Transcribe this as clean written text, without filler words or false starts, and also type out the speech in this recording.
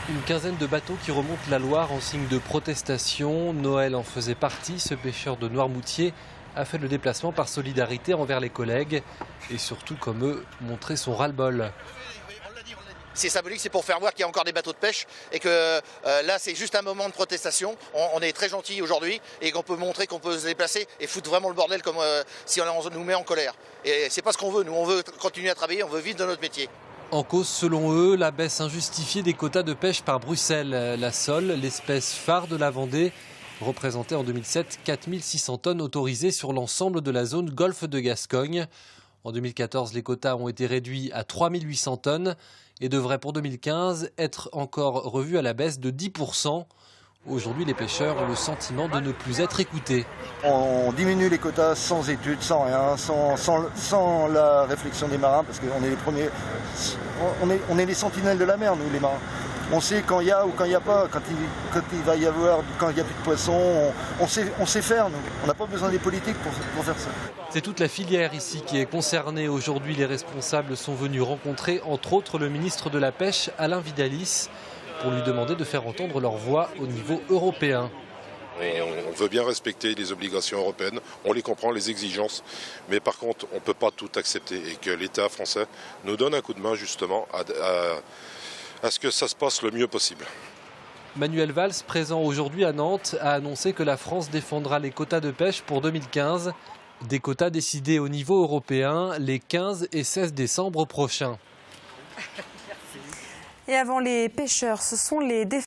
Une quinzaine de bateaux qui remontent la Loire en signe de protestation. Noël en faisait partie. Ce pêcheur de Noirmoutier a fait le déplacement par solidarité envers les collègues et surtout, comme eux, montrer son ras-le-bol. C'est symbolique, c'est pour faire voir qu'il y a encore des bateaux de pêche et que là c'est juste un moment de protestation. On est très gentils aujourd'hui et qu'on peut montrer qu'on peut se déplacer et foutre vraiment le bordel comme si on nous met en colère. Et c'est pas ce qu'on veut, nous on veut continuer à travailler, on veut vivre de notre métier. En cause, selon eux, la baisse injustifiée des quotas de pêche par Bruxelles. La sole, l'espèce phare de la Vendée, représentait en 2007 4600 tonnes autorisées sur l'ensemble de la zone golfe de Gascogne. En 2014, les quotas ont été réduits à 3800 tonnes et devraient pour 2015 être encore revus à la baisse de 10%. Aujourd'hui, les pêcheurs ont le sentiment de ne plus être écoutés. On diminue les quotas sans études, sans rien, sans la réflexion des marins, parce qu'on est les premiers, on est les sentinelles de la mer, nous les marins. On sait quand il y a ou quand il n'y a pas, quand il va y avoir, quand il n'y a plus de poissons, on sait faire, nous. On n'a pas besoin des politiques pour faire ça. C'est toute la filière ici qui est concernée. Aujourd'hui, les responsables sont venus rencontrer, entre autres, le ministre de la Pêche, Alain Vidalis, pour lui demander de faire entendre leur voix au niveau européen. On veut bien respecter les obligations européennes, on les comprend, les exigences, mais par contre, on ne peut pas tout accepter et que l'État français nous donne un coup de main justement à ce que ça se passe le mieux possible. Manuel Valls, présent aujourd'hui à Nantes, a annoncé que la France défendra les quotas de pêche pour 2015, des quotas décidés au niveau européen les 15 et 16 décembre prochains. Et avant les pêcheurs, ce sont les